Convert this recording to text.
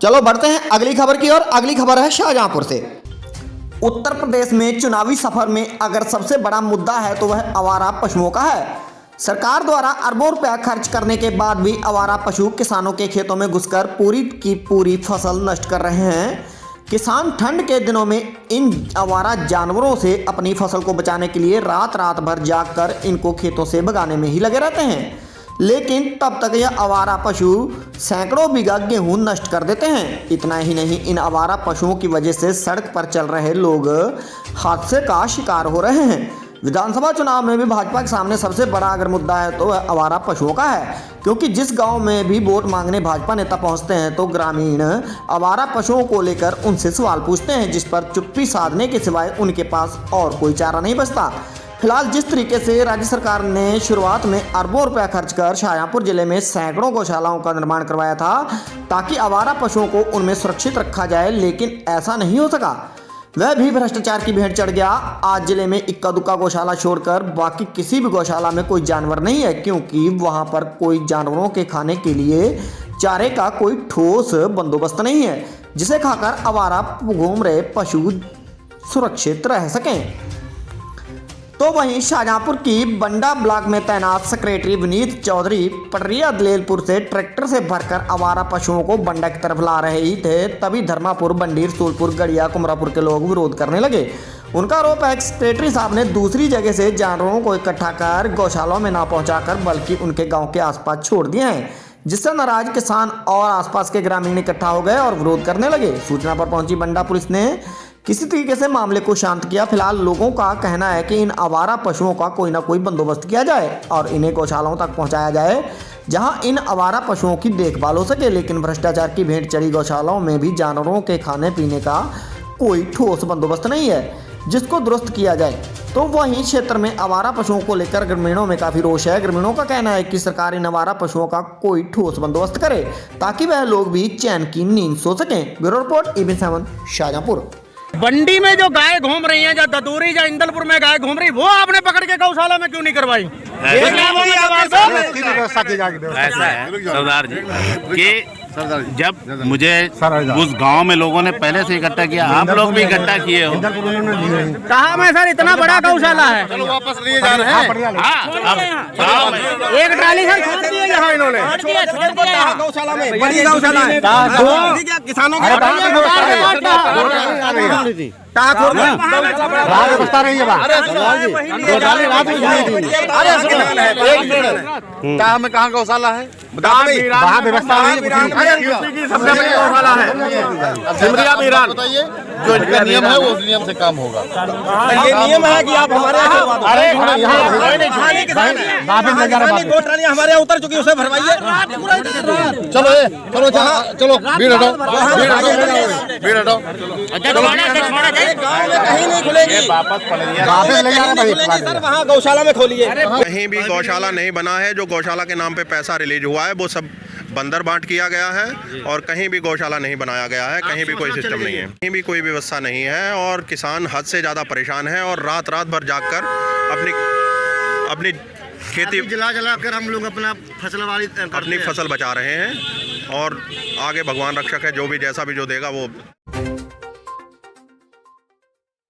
चलो बढ़ते हैं अगली खबर की ओर। अगली खबर है शाहजहांपुर से। उत्तर प्रदेश में चुनावी सफर में अगर सबसे बड़ा मुद्दा है तो वह आवारा पशुओं का है। सरकार द्वारा अरबों रुपया खर्च करने के बाद भी आवारा पशु किसानों के खेतों में घुसकर पूरी की पूरी फसल नष्ट कर रहे हैं। किसान ठंड के दिनों में इन आवारा जानवरों से अपनी फसल को बचाने के लिए रात रात भर जागकर इनको खेतों से भगाने में ही लगे रहते हैं, लेकिन तब तक यह आवारा पशु सैकड़ों बीघा गेहूं नष्ट कर देते हैं। इतना ही नहीं, इन आवारा पशुओं की वजह से सड़क पर चल रहे लोग हादसे का शिकार हो रहे हैं। विधानसभा चुनाव में भी भाजपा के सामने सबसे बड़ा अगर मुद्दा है तो वह आवारा पशुओं का है, क्योंकि जिस गांव में भी वोट मांगने भाजपा नेता पहुंचते हैं तो ग्रामीण आवारा पशुओं को लेकर उनसे सवाल पूछते हैं, जिस पर चुप्पी साधने के सिवाय उनके पास और कोई चारा नहीं बचता। फिलहाल जिस तरीके से राज्य सरकार ने शुरुआत में अरबों रुपया खर्च कर शाहजहांपुर जिले में सैकड़ों गौशालाओं का निर्माण करवाया था ताकि आवारा पशुओं को उनमें सुरक्षित रखा जाए, लेकिन ऐसा नहीं हो सका। वह भी भ्रष्टाचार की भेंट चढ़ गया। आज जिले में इक्का दुक्का गौशाला छोड़कर बाकी किसी भी गौशाला में कोई जानवर नहीं है, क्योंकि वहां पर कोई जानवरों के खाने के लिए चारे का कोई ठोस बंदोबस्त नहीं है, जिसे खाकर आवारा घूम रहे पशु सुरक्षित रह सकें। तो वहीं शाहजहांपुर की बंडा ब्लॉक में तैनात सेक्रेटरी विनीत चौधरी पटरिया दलेलपुर से ट्रैक्टर से भरकर आवारा पशुओं को बंडा की तरफ ला रहे ही थे, तभी धर्मापुर, बंडीर, सूलपुर, गड़िया, कुमरापुर के लोग विरोध करने लगे। उनका आरोप है कि सेक्रेटरी साहब ने दूसरी जगह से जानवरों को इकट्ठा कर गौशालाओं में ना पहुंचाकर बल्कि उनके गाँव के आसपास छोड़ दिए हैं, जिससे नाराज किसान और आसपास के ग्रामीण इकट्ठा हो गए और विरोध करने लगे। सूचना पर पहुंची बंडा पुलिस ने किसी तरीके से मामले को शांत किया। फिलहाल लोगों का कहना है कि इन आवारा पशुओं का कोई ना कोई बंदोबस्त किया जाए और इन्हें गौशालाओं तक पहुंचाया जाए जहां इन आवारा पशुओं की देखभाल हो सके, लेकिन भ्रष्टाचार की भेंट चढ़ी गौशालाओं में भी जानवरों के खाने पीने का कोई ठोस बंदोबस्त नहीं है जिसको दुरुस्त किया जाए। तो वहीं क्षेत्र में आवारा पशुओं को लेकर ग्रामीणों में काफी रोष है। ग्रामीणों का कहना है कि सरकार इन आवारा पशुओं का कोई ठोस बंदोबस्त करे ताकि वह लोग भी चैन की नींद सो सकें। Bureau report ABP 7 Shahjahanpur. बंडी में जो गाय घूम रही हैं, या ददूरी या इंदलपुर में गाय घूम रही, वो आपने पकड़ के गौशाला में क्यों नहीं करवाई? ऐसा है सरदार जी कि जब मुझे उस गांव में लोगों ने पहले से इकट्ठा किया, आप लोग भी इकट्ठा किए हो। कहा मैं सर इतना बड़ा गौशाला है, चलो वापस लिए जा रहे हैं। एक ट्राली सर छोड़ दिए यहाँ इन्होंने, गौशाला में बड़ी गौशाला है, किसानों व्यवस्था नहीं है। क्या में कहाँ गौशाला है? व्यवस्था बताइए, जो इनका नियम है वो उस नियम से काम होगा। ये नियम है कि आप हमारे हमारे उतर चुकी, उसे भरवाइए। चलो चलो चलो भीड़ हटाओ, भीड़ हटाओ। गाँव में कहीं नहीं खुलेगी, वहाँ गौशाला में खोलिए। कहीं भी गौशाला नहीं बना है। जो गौशाला के नाम पे पैसा रिलीज हुआ है वो सब बंदर बांट किया गया है और कहीं भी गौशाला नहीं बनाया गया है, कहीं भी कोई सिस्टम नहीं है, कहीं भी कोई व्यवस्था नहीं है और किसान हद से ज़्यादा परेशान है और रात रात भर जागकर अपनी खेती जला कर हम लोग अपनी फसल बचा रहे हैं और आगे भगवान रक्षक है, जो भी जैसा भी जो देगा वो